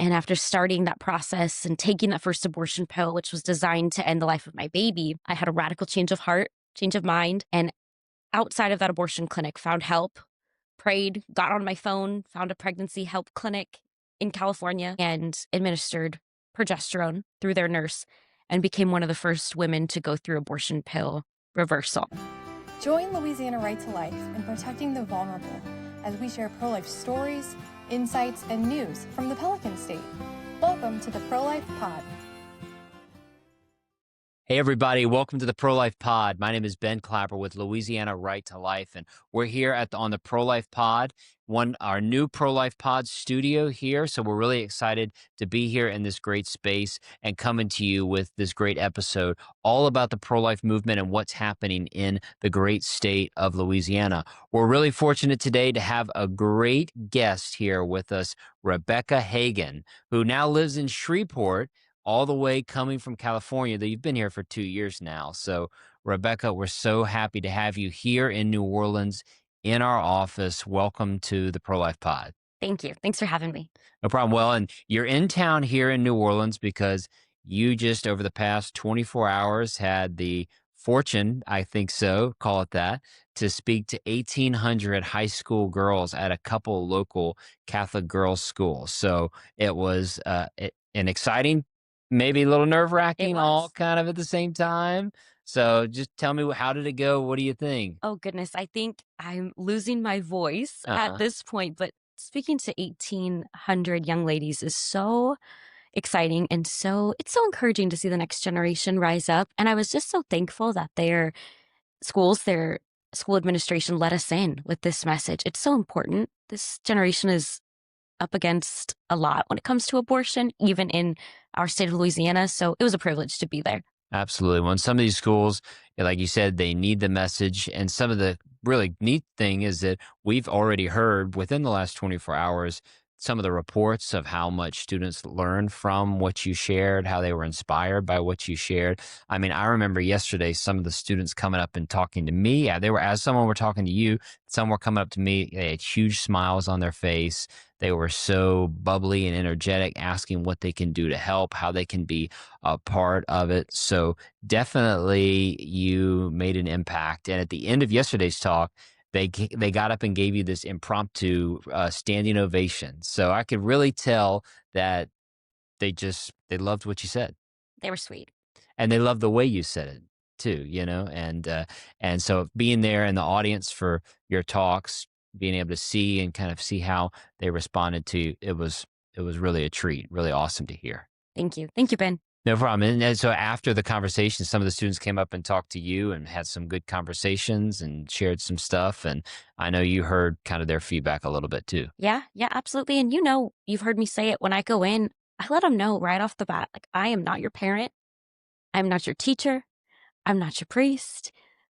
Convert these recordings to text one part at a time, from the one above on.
And after starting that process and taking that first abortion pill, which was designed to end the life of my baby, I had a radical change of heart, change of mind. And outside of that abortion clinic, found help, prayed, got on my phone, found a pregnancy help clinic in California and administered progesterone through their nurse and became one of the first women to go through abortion pill reversal. Join Louisiana Right to Life in protecting the vulnerable as we share pro-life stories, insights, and news from the Pelican State. Welcome to the Pro-Life Pod. Hey, everybody. Welcome to the Pro-Life Pod. My name is Ben Clapper with Louisiana Right to Life, and we're here on the Pro-Life Pod, our new Pro-Life Pod studio here. So we're really excited to be here in this great space and coming to you with this great episode all about the pro-life movement and what's happening in the great state of Louisiana. We're really fortunate today to have a great guest here with us, Rebekah Hagan, who now lives in Shreveport, all the way coming from California. That you've been here for 2 years now. So, Rebekah, we're so happy to have you here in New Orleans in our office. Welcome to the Pro-Life Pod. Thank you. Thanks for having me. No problem. Well, and you're in town here in New Orleans because you just over the past 24 hours had the fortune, I think so, call it that, to speak to 1,800 high school girls at a couple local Catholic girls' schools. So it was an exciting, maybe a little nerve-wracking, all kind of at the same time. So just tell me, how did it go? What do you think? Oh, goodness. I think I'm losing my voice at this point, but speaking to 1,800 young ladies is so exciting and it's so encouraging to see the next generation rise up. And I was just so thankful that their school administration let us in with this message. It's so important. This generation is up against a lot when it comes to abortion, even in our state of Louisiana. So it was a privilege to be there. Absolutely. Well, in some of these schools, like you said, they need the message. And some of the really neat thing is that we've already heard within the last 24 hours some of the reports of how much students learned from what you shared, how they were inspired by what you shared. I mean, I remember yesterday some of the students coming up and talking to me. Yeah, they were, as someone were talking to you, some were coming up to me. They had huge smiles on their face. They were so bubbly and energetic, asking what they can do to help, how they can be a part of it. So definitely you made an impact. And at the end of yesterday's talk, they got up and gave you this impromptu standing ovation. So I could really tell that they loved what you said. They were sweet. And they loved the way you said it too, and so being there in the audience for your talks, being able to see and kind of see how they responded to you, it was really a treat, really awesome to hear. Thank you. Thank you, Ben. No problem. And so after the conversation, some of the students came up and talked to you and had some good conversations and shared some stuff. And I know you heard kind of their feedback a little bit too. Yeah, absolutely. And you've heard me say it when I go in, I let them know right off the bat, like, I am not your parent. I'm not your teacher. I'm not your priest.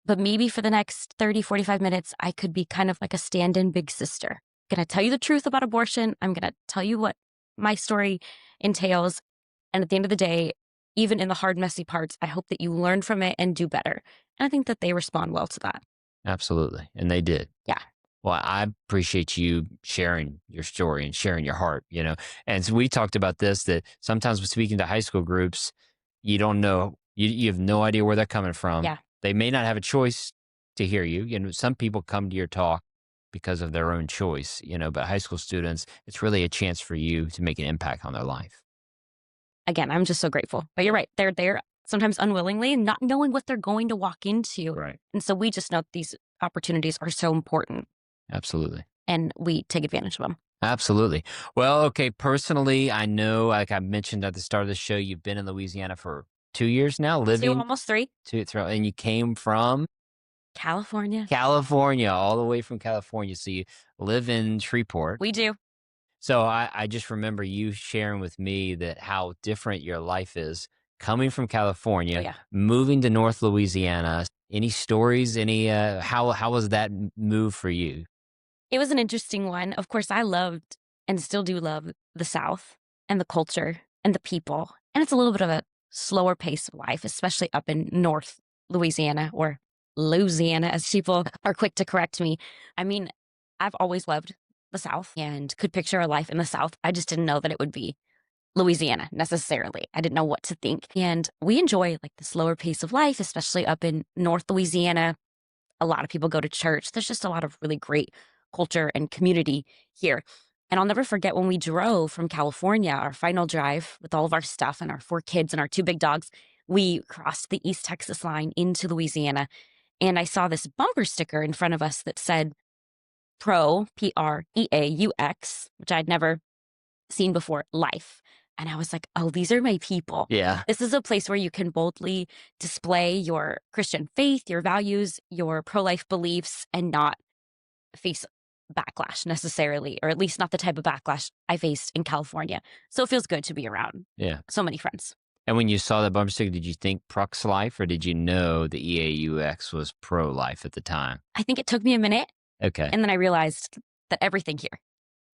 But maybe for the next 30, 45 minutes, I could be kind of like a stand-in big sister. I'm going to tell you the truth about abortion. I'm going to tell you what my story entails. And at the end of the day, even in the hard, messy parts, I hope that you learn from it and do better. And I think that they respond well to that. Absolutely. And they did. Yeah. Well, I appreciate you sharing your story and sharing your heart, And so we talked about this, that sometimes when speaking to high school groups, you don't know, you have no idea where they're coming from. Yeah. They may not have a choice to hear you. Some people come to your talk because of their own choice, but high school students, it's really a chance for you to make an impact on their life. Again, I'm just so grateful. But you're right. They're there sometimes unwillingly, not knowing what they're going to walk into. Right. And so we just know these opportunities are so important. Absolutely. And we take advantage of them. Absolutely. Well, okay. Personally, I know, like I mentioned at the start of the show, you've been in Louisiana for 2 years now, living. Almost 3. And you came from? California, all the way from California. So you live in Shreveport. We do. So I just remember you sharing with me that how different your life is coming from California, moving to North Louisiana. Any stories? How was that move for you? It was an interesting one. Of course, I loved and still do love the South and the culture and the people. And it's a little bit of a slower pace of life, especially up in North Louisiana, or Louisiana, as people are quick to correct me. I mean, I've always loved the South and could picture a life in the South. I just didn't know that it would be Louisiana necessarily. I didn't know what to think. And we enjoy like the slower pace of life, especially up in North Louisiana. A lot of people go to church. There's just a lot of really great culture and community here. And I'll never forget when we drove from California, our final drive with all of our stuff and our 4 kids and our 2 big dogs, we crossed the East Texas line into Louisiana. And I saw this bumper sticker in front of us that said Pro, Preaux, which I'd never seen before, life. And I was like, oh, these are my people. Yeah. This is a place where you can boldly display your Christian faith, your values, your pro-life beliefs, and not face backlash necessarily, or at least not the type of backlash I faced in California. So it feels good to be around Yeah. so many friends. And when you saw that bumper sticker, did you think Prux Life, or did you know the EAUX was pro life at the time? I think it took me a minute, Okay. and then I realized that everything here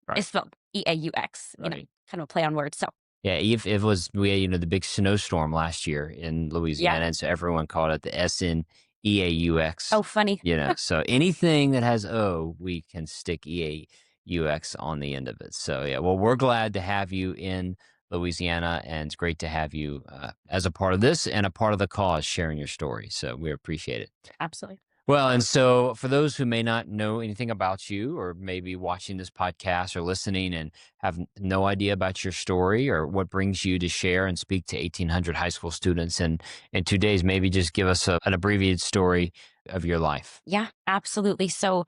Right. is spelled EAUX, Right. kind of a play on words. So Yeah, if it was, we had, the big snowstorm last year in Louisiana, yeah. and so everyone called it the SNEAUX. Oh, funny. So anything that has O, we can stick EAUX on the end of it. So yeah, well, we're glad to have you in Louisiana, and it's great to have you as a part of this and a part of the cause, sharing your story. So we appreciate it. Absolutely. Well, and so for those who may not know anything about you, or maybe watching this podcast or listening and have no idea about your story or what brings you to share and speak to 1,800 high school students in 2 days, maybe just give us an abbreviated story of your life. Yeah, absolutely. So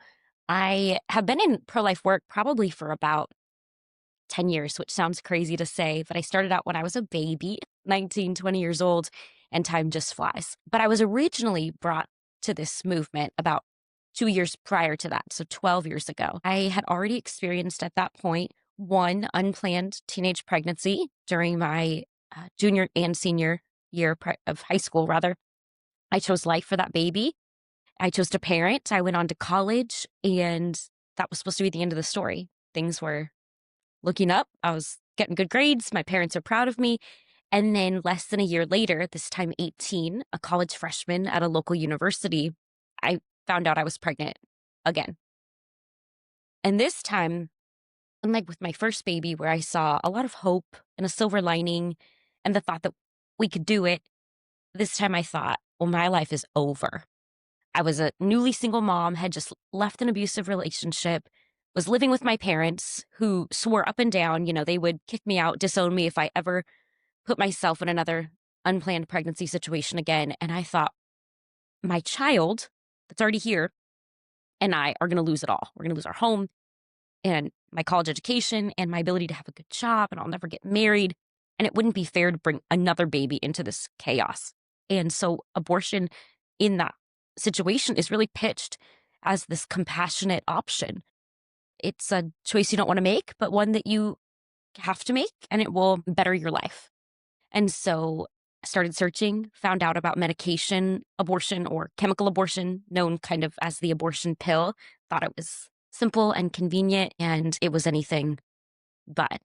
I have been in pro-life work probably for about 10 years, which sounds crazy to say, but I started out when I was a baby, 19, 20 years old, and time just flies. But I was originally brought to this movement about 2 years prior to that, so 12 years ago. I had already experienced at that point one unplanned teenage pregnancy during my junior and senior year of high school, rather. I chose life for that baby. I chose to parent. I went on to college, and that was supposed to be the end of the story. Things were looking up. I was getting good grades. My parents are proud of me. And then less than a year later, this time 18, a college freshman at a local university, I found out I was pregnant again. And this time, unlike with my first baby, where I saw a lot of hope and a silver lining and the thought that we could do it, this time I thought, well, my life is over. I was a newly single mom, had just left an abusive relationship, was living with my parents who swore up and down, they would kick me out, disown me if I ever put myself in another unplanned pregnancy situation again. And I thought, my child that's already here and I are going to lose it all. We're going to lose our home and my college education and my ability to have a good job, and I'll never get married. And it wouldn't be fair to bring another baby into this chaos. And so abortion in that situation is really pitched as this compassionate option. It's a choice you don't want to make, but one that you have to make, and it will better your life. And so I started searching, found out about medication abortion, or chemical abortion, known kind of as the abortion pill. Thought it was simple and convenient, and it was anything but.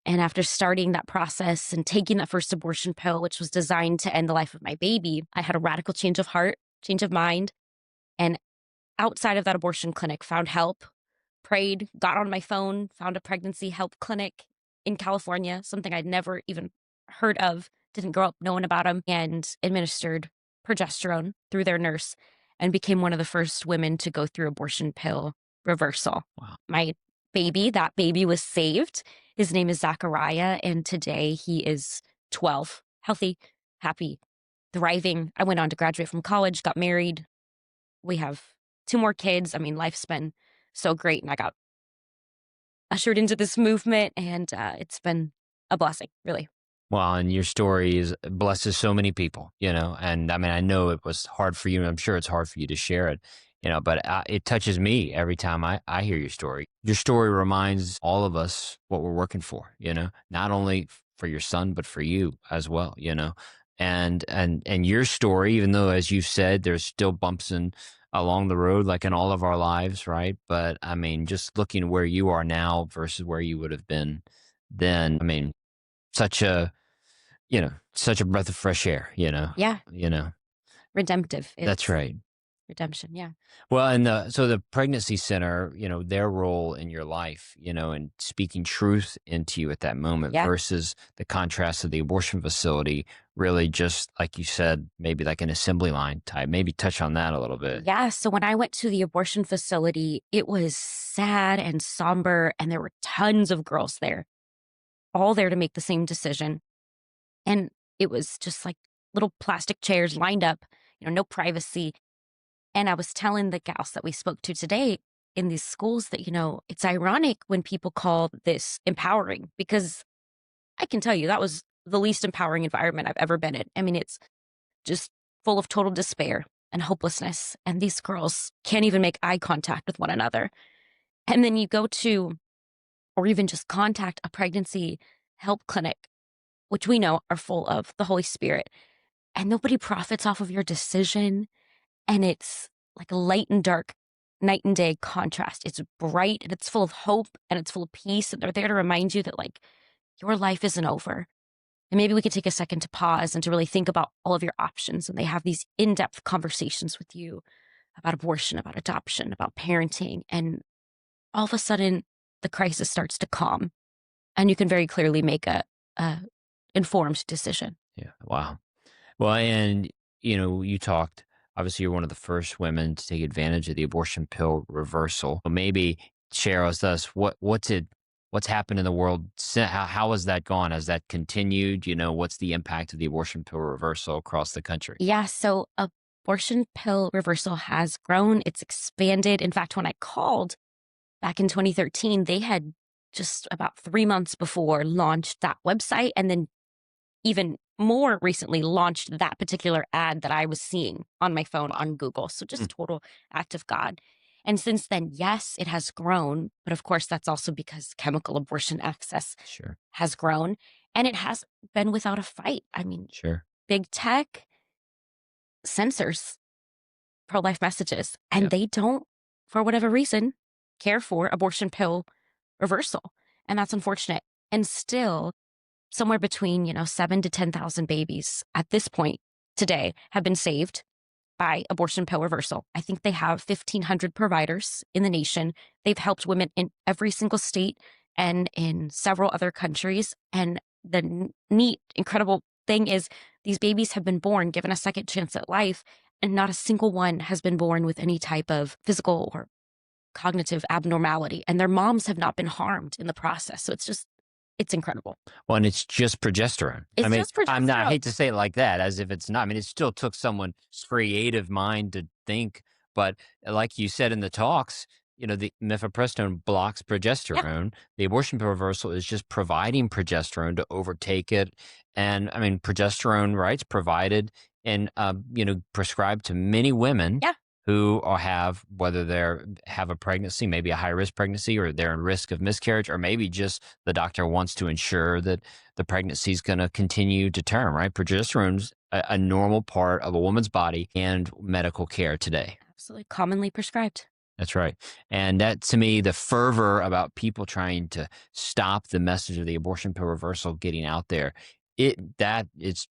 And after starting that process and taking that first abortion pill, which was designed to end the life of my baby, I had a radical change of heart, change of mind. And outside of that abortion clinic, found help, prayed, got on my phone, found a pregnancy help clinic in California, something I'd never even heard of, didn't grow up knowing about them, and administered progesterone through their nurse and became one of the first women to go through abortion pill reversal. Wow. That baby was saved. His name is Zachariah, and today he is 12, healthy, happy, thriving. I went on to graduate from college, got married. We have 2 more kids. I mean, life's been so great, and I got ushered into this movement, and it's been a blessing, really. Well, and your story blesses so many people, and I mean, I know it was hard for you, and I'm sure it's hard for you to share it, but it touches me every time I hear your story. Your story reminds all of us what we're working for, not only for your son, but for you as well, and your story, even though, as you've said, there's still bumps along the road, like in all of our lives, right? But I mean, just looking where you are now versus where you would have been then, I mean, such a breath of fresh air, Yeah. Redemptive. That's right. redemption. Yeah. Well, and so the pregnancy center, their role in your life, and speaking truth into you at that moment Yeah. versus the contrast of the abortion facility, really just like you said, maybe like an assembly line type. Maybe touch on that a little bit. Yeah. So when I went to the abortion facility, it was sad and somber, and there were tons of girls there, all there to make the same decision. And it was just like little plastic chairs lined up, no privacy. And I was telling the gals that we spoke to today in these schools that, it's ironic when people call this empowering, because I can tell you that was the least empowering environment I've ever been in. I mean, it's just full of total despair and hopelessness. And these girls can't even make eye contact with one another. And then you go to, or even just contact a pregnancy help clinic, which we know are full of the Holy Spirit, and nobody profits off of your decision. And it's like a light and dark, night and day contrast. It's bright and it's full of hope and it's full of peace. And they're there to remind you that, like, your life isn't over. And maybe we could take a second to pause and to really think about all of your options. And they have these in-depth conversations with you about abortion, about adoption, about parenting. And all of a sudden, the crisis starts to calm. And you can very clearly make a informed decision. Yeah. Wow. Well, and, you talked, obviously, you're one of the first women to take advantage of the abortion pill reversal. Maybe share with us what's happened in the world. How has that gone? Has that continued? What's the impact of the abortion pill reversal across the country? Yeah. So abortion pill reversal has grown. It's expanded. In fact, when I called back in 2013, they had just about 3 months before launched that website, and then even more recently launched that particular ad that I was seeing on my phone on Google. So just total act of God. And since then, yes, it has grown. But of course, that's also because chemical abortion access has grown. And it has been without a fight. I mean, big tech censors pro-life messages, and they don't, for whatever reason, care for abortion pill reversal. And that's unfortunate. And still, somewhere between, 7 to 10,000 babies at this point today have been saved by abortion pill reversal. I think they have 1,500 providers in the nation. They've helped women in every single state and in several other countries. And the neat, incredible thing is these babies have been born, given a second chance at life, and not a single one has been born with any type of physical or cognitive abnormality. And their moms have not been harmed in the process. So it's incredible. Well, and it's just progesterone. Just progesterone. I hate to say it like that, as if it's not. I mean, it still took someone's creative mind to think. But like you said in the talks, the mifepristone blocks progesterone. Yeah. The abortion pill reversal is just providing progesterone to overtake it. And I mean, progesterone, right, is provided and, prescribed to many women. Yeah. Who whether have a pregnancy, maybe a high risk pregnancy, or they're in risk of miscarriage, or maybe just the doctor wants to ensure that the pregnancy is going to continue to term, right? Progesterone's a normal part of a woman's body and medical care today. Absolutely. Commonly prescribed. That's right. And that, to me, the fervor about people trying to stop the message of the abortion pill reversal getting out there, it's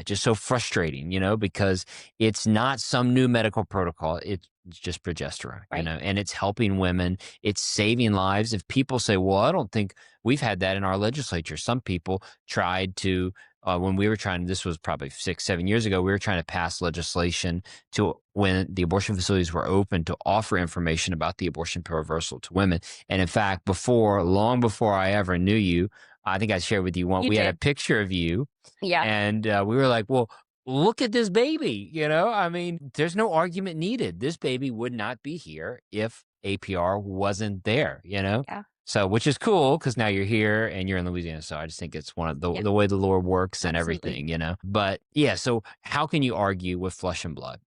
just so frustrating, because it's not some new medical protocol. It's just progesterone, right. And it's helping women. It's saving lives. If people say, well, I don't think we've had that in our legislature. Some people tried to, when we were trying, this was probably 6-7 years ago, we were trying to pass legislation to, when the abortion facilities were open, to offer information about the abortion pill reversal to women. And in fact, long before I ever knew you, I think I shared with you one. We had a picture of you. Yeah. And we were like, well, look at this baby. I mean, there's no argument needed. This baby would not be here if APR wasn't there, Yeah. So, which is cool, because now you're here and you're in Louisiana. So I just think it's one of the way the Lord works and everything, But yeah, so how can you argue with flesh and blood?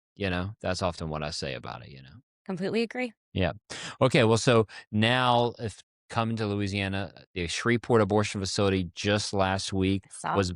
That's often what I say about it, Completely agree. Yeah. Okay. Well, so now if coming to Louisiana, the Shreveport abortion facility just last week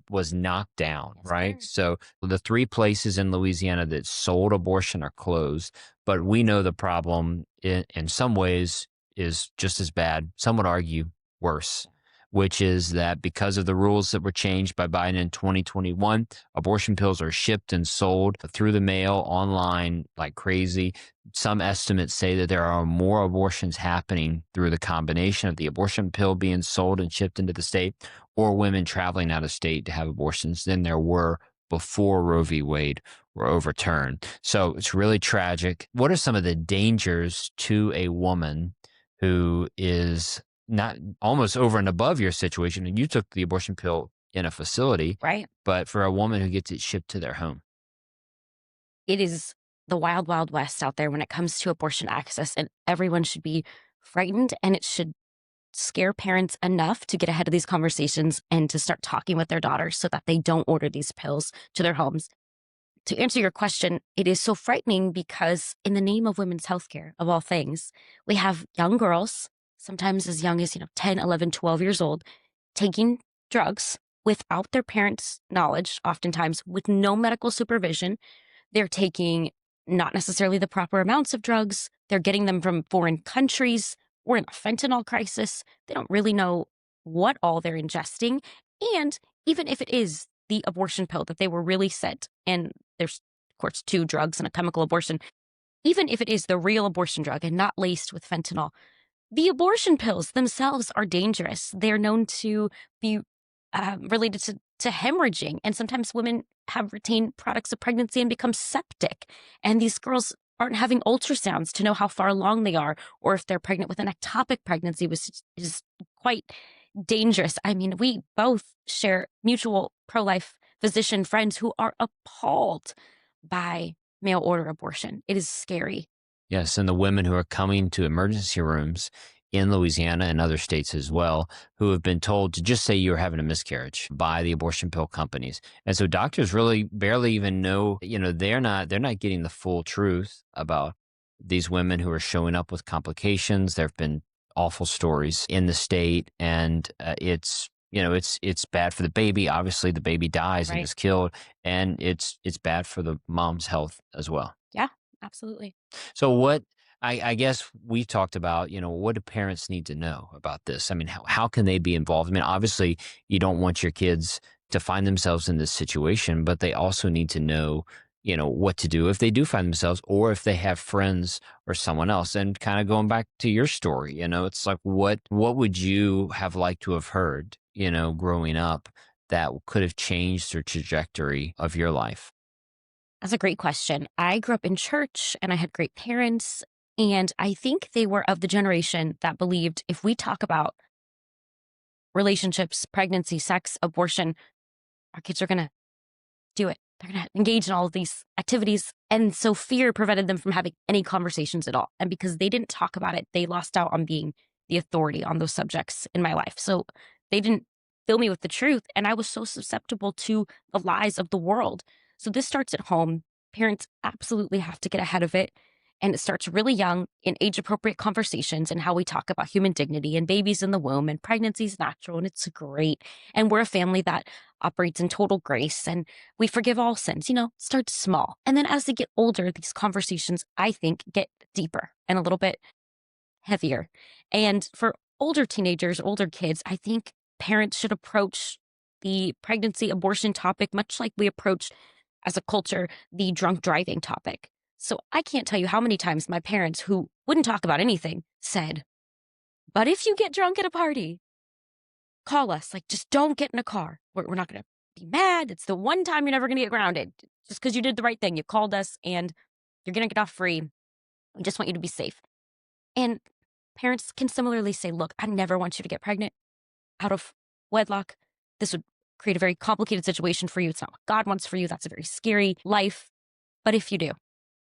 was knocked down, yes, right? Sir. So the 3 places in Louisiana that sold abortion are closed, but we know the problem in some ways is just as bad. Some would argue worse. which is that because of the rules that were changed by Biden in 2021, abortion pills are shipped and sold through the mail online like crazy. Some estimates say that there are more abortions happening through the combination of the abortion pill being sold and shipped into the state or women traveling out of state to have abortions than there were before Roe v. Wade were overturned. So it's really tragic. What are some of the dangers to a woman who is not almost over and above your situation? And you took the abortion pill in a facility, Right. but for a woman who gets it shipped to their home? It is the wild, wild west out there when it comes to abortion access, and everyone should be frightened, and it should scare parents enough to get ahead of these conversations and to start talking with their daughters so that they don't order these pills to their homes. To answer your question, it is so frightening because in the name of women's healthcare, of all things, we have young girls, sometimes as young as, 10, 11, 12 years old, taking drugs without their parents' knowledge, oftentimes with no medical supervision. They're taking not necessarily the proper amounts of drugs. They're getting them from foreign countries. We're in a fentanyl crisis. They don't really know what all they're ingesting. And even if it is the abortion pill that they were really sent, and there's, of course, two drugs and a chemical abortion, even if it is the real abortion drug and not laced with fentanyl, the abortion pills themselves are dangerous. They're known to be related to hemorrhaging. And sometimes women have retained products of pregnancy and become septic. And these girls aren't having ultrasounds to know how far along they are, or if they're pregnant with an ectopic pregnancy, which is quite dangerous. I mean, we both share mutual pro-life physician friends who are appalled by mail order abortion. It is scary. Yes, and the women who are coming to emergency rooms in Louisiana and other states as well, who have been told to just say you're having a miscarriage by the abortion pill companies. And so doctors really barely even know, they're not getting the full truth about these women who are showing up with complications. There have been awful stories in the state, and it's bad for the baby. Obviously, the baby dies and Right. is killed, and it's bad for the mom's health as well. Yeah, absolutely. So what I guess we talked about, what do parents need to know about this? I mean, how can they be involved? I mean, obviously you don't want your kids to find themselves in this situation, but they also need to know, what to do if they do find themselves or if they have friends or someone else. And kind of going back to your story, it's like, what would you have liked to have heard, growing up that could have changed the trajectory of your life? That's a great question. I grew up in church and I had great parents. And I think they were of the generation that believed if we talk about relationships, pregnancy, sex, abortion, our kids are going to do it. They're going to engage in all of these activities. And so fear prevented them from having any conversations at all. And because they didn't talk about it, they lost out on being the authority on those subjects in my life. So they didn't fill me with the truth. And I was so susceptible to the lies of the world. So this starts at home. Parents absolutely have to get ahead of it. And it starts really young in age-appropriate conversations and how we talk about human dignity and babies in the womb and pregnancy is natural and it's great. And we're a family that operates in total grace and we forgive all sins. Start small. And then as they get older, these conversations, I think, get deeper and a little bit heavier. And for older teenagers, older kids, I think parents should approach the pregnancy abortion topic much like we approach as a culture the drunk driving topic. So I can't tell you how many times my parents, who wouldn't talk about anything, said, but if you get drunk at a party, call us. Like, just don't get in a car. We're not going to be mad. It's the one time you're never going to get grounded. Just because you did the right thing. You called us and you're going to get off free. We just want you to be safe. And parents can similarly say, look, I never want you to get pregnant out of wedlock. This would create a very complicated situation for you. It's not what God wants for you. That's a very scary life. But if you do,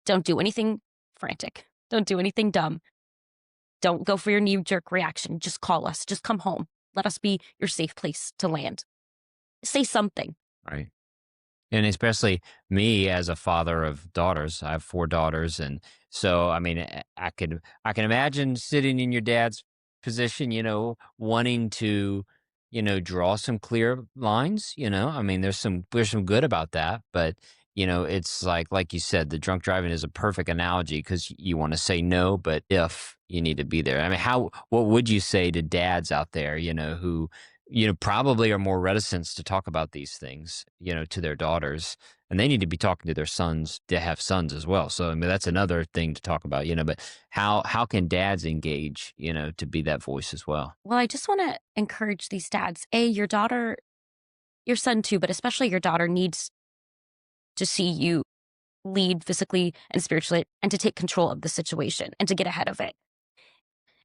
don't do anything frantic. Don't do anything dumb. Don't go for your knee-jerk reaction. Just call us. Just come home. Let us be your safe place to land. Say something. Right. And especially me as a father of daughters. I have 4 daughters. And so, I mean, I can imagine sitting in your dad's position, wanting to, draw some clear lines, I mean, there's some good about that, but it's like you said, the drunk driving is a perfect analogy because you want to say no, but if you need to be there. I mean, what would you say to dads out there, who probably are more reticent to talk about these things, to their daughters. And they need to be talking to their sons to have sons as well. So I mean, that's another thing to talk about, but how can dads engage, to be that voice as well? Well, I just want to encourage these dads. Your daughter, your son too, but especially your daughter needs to see you lead physically and spiritually and to take control of the situation and to get ahead of it.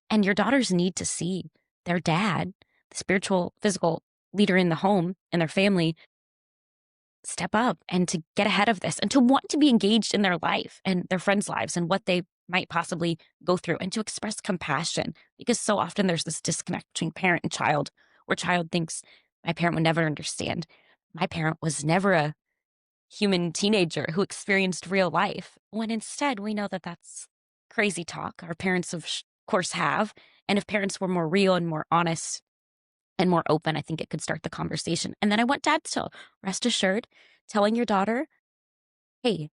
And your daughters need to see their dad, the spiritual, physical leader in the home and their family, step up and to get ahead of this and to want to be engaged in their life and their friends' lives and what they might possibly go through and to express compassion. Because so often there's this disconnect between parent and child, where child thinks, my parent would never understand. My parent was never a human teenager who experienced real life, when instead we know that that's crazy talk. Our parents, of course, have. And if parents were more real and more honest and more open, I think it could start the conversation. And then I want dads to rest assured, telling your daughter, hey,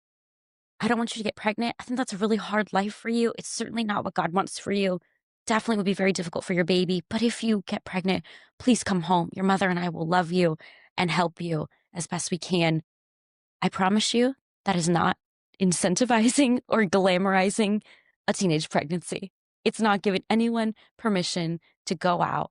I don't want you to get pregnant. I think that's a really hard life for you. It's certainly not what God wants for you. Definitely would be very difficult for your baby. But if you get pregnant, please come home. Your mother and I will love you and help you as best we can. I promise you that is not incentivizing or glamorizing a teenage pregnancy. It's not giving anyone permission to go out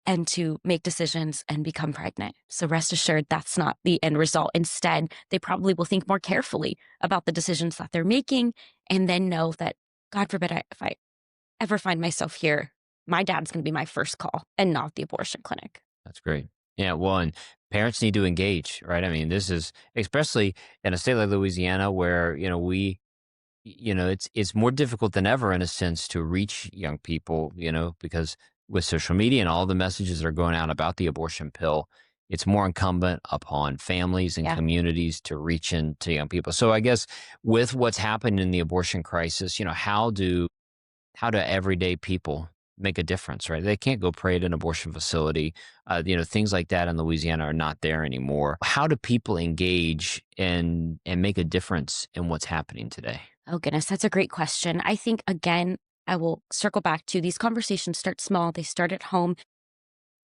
and to make decisions and become pregnant. So rest assured, that's not the end result. Instead, they probably will think more carefully about the decisions that they're making and then know that, God forbid, if I ever find myself here, my dad's going to be my first call and not the abortion clinic. That's great. Yeah, well, and parents need to engage, right? I mean, this is especially in a state like Louisiana where, it's more difficult than ever in a sense to reach young people, because with social media and all the messages that are going out about the abortion pill, it's more incumbent upon families and Yeah. communities to reach into young people. So I guess with what's happened in the abortion crisis, how do everyday people make a difference, right? They can't go pray at an abortion facility. Things like that in Louisiana are not there anymore. How do people engage and make a difference in what's happening today? Oh, goodness, that's a great question. I think, again, I will circle back to these conversations start small, they start at home.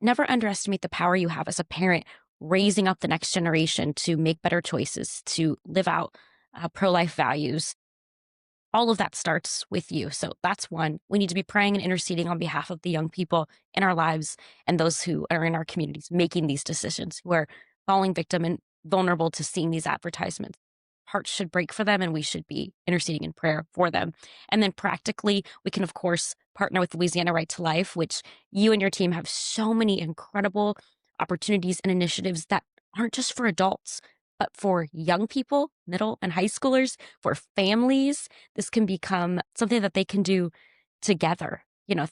Never underestimate the power you have as a parent raising up the next generation to make better choices, to live out pro-life values. All of that starts with you. So that's one. We need to be praying and interceding on behalf of the young people in our lives and those who are in our communities making these decisions, who are falling victim and vulnerable to seeing these advertisements. Hearts should break for them, and we should be interceding in prayer for them. And then practically, we can, of course, partner with Louisiana Right to Life, which you and your team have so many incredible opportunities and initiatives that aren't just for adults, but for young people, middle and high schoolers, for families. This can become something that they can do together,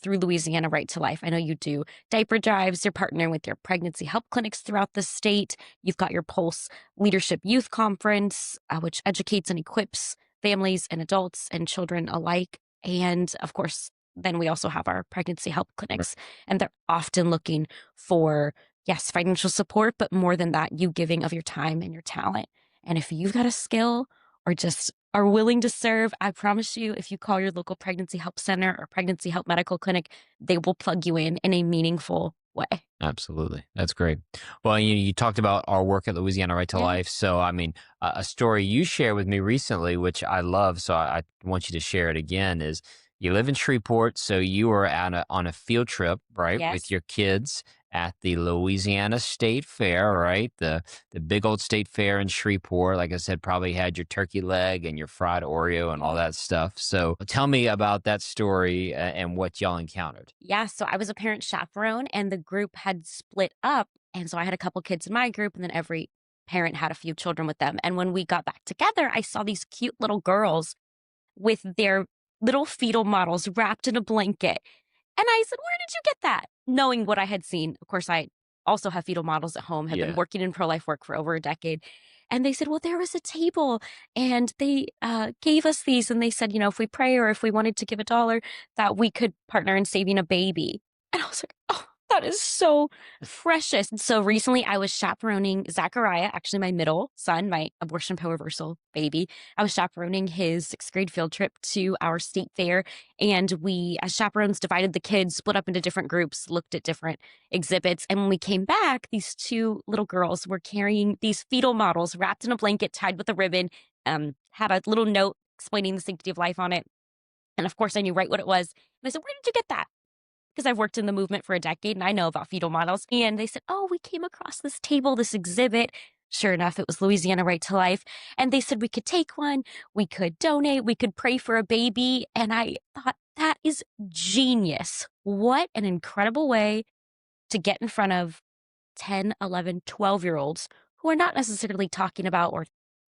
through Louisiana Right to Life. I know you do diaper drives, you're partnering with your pregnancy help clinics throughout the state. You've got your Pulse Leadership Youth Conference, which educates and equips families and adults and children alike. And of course, then we also have our pregnancy help clinics, and they're often looking for, yes, financial support, but more than that, you giving of your time and your talent. And if you've got a skill or just are willing to serve, I promise you, if you call your local pregnancy help center or pregnancy help medical clinic, they will plug you in a meaningful way. Absolutely. That's great. Well, you talked about our work at Louisiana Right to Yeah. Life. So, I mean, a story you shared with me recently, which I love, so I want you to share it again, is you live in Shreveport. So you were on a field trip, right, Yes. with your kids at the Louisiana State Fair, right? The big old state fair in Shreveport. Like I said, probably had your turkey leg and your fried Oreo and all that stuff. So tell me about that story and what y'all encountered. Yeah, so I was a parent chaperone and the group had split up. And so I had a couple kids in my group, and then every parent had a few children with them. And when we got back together, I saw these cute little girls with their little fetal models wrapped in a blanket. And I said, where did you get that? Knowing what I had seen. Of course, I also have fetal models at home, have been working in pro-life work for over a decade. And they said, well, there was a table and they gave us these. And they said, if we pray or if we wanted to give $1, that we could partner in saving a baby. And I was like, oh, That is so precious. And so recently I was chaperoning Zachariah, actually my middle son, my abortion pill reversal baby. I was chaperoning his sixth grade field trip to our state fair. And we, as chaperones, divided the kids, split up into different groups, looked at different exhibits. And when we came back, these two little girls were carrying these fetal models wrapped in a blanket, tied with a ribbon, had a little note explaining the sanctity of life on it. And of course, I knew right what it was. And I said, "Where did you get that?" Because I've worked in the movement for a decade and I know about fetal models. And they said, "Oh, we came across this table, this exhibit." Sure enough, it was Louisiana Right to Life. And they said we could take one, we could donate, we could pray for a baby. And I thought, that is genius. What an incredible way to get in front of 10, 11, 12-year-olds who are not necessarily talking about or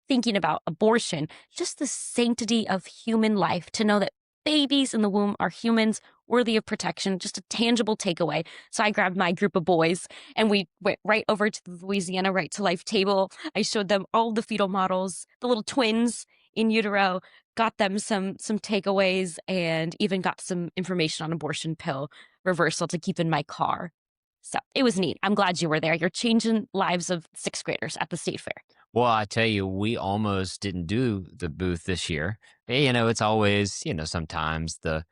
thinking about abortion, just the sanctity of human life, to know that babies in the womb are humans worthy of protection, just a tangible takeaway. So I grabbed my group of boys and we went right over to the Louisiana Right to Life table. I showed them all the fetal models, the little twins in utero, got them some takeaways, and even got some information on abortion pill reversal to keep in my car. So it was neat. I'm glad you were there. You're changing lives of sixth graders at the state fair. Well, I tell you, we almost didn't do the booth this year. It's always, sometimes the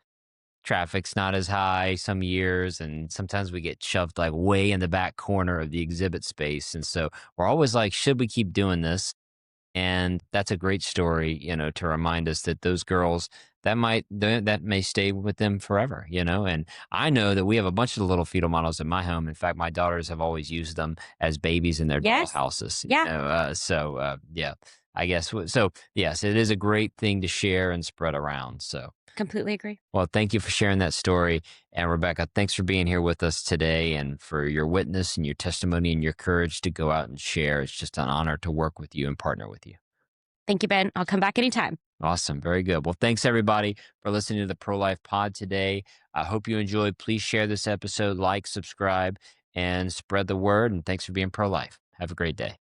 traffic's not as high some years, and sometimes we get shoved like way in the back corner of the exhibit space. And so we're always like, should we keep doing this? And that's a great story, to remind us that those girls, that may stay with them forever, And I know that we have a bunch of little fetal models in my home. In fact, my daughters have always used them as babies in their doll Yes. houses. Yeah. Yeah, I guess so. Yes, it is a great thing to share and spread around. So, Completely agree. well, thank you for sharing that story. And Rebecca, thanks for being here with us today and for your witness and your testimony and your courage to go out and share. It's just an honor to work with you and partner with you. Thank you, Ben. I'll come back anytime. Awesome. Very good. Well, thanks everybody for listening to the Pro Life Pod today. I hope you enjoyed. Please share this episode, like, subscribe, and spread the word. And thanks for being pro life. Have a great day.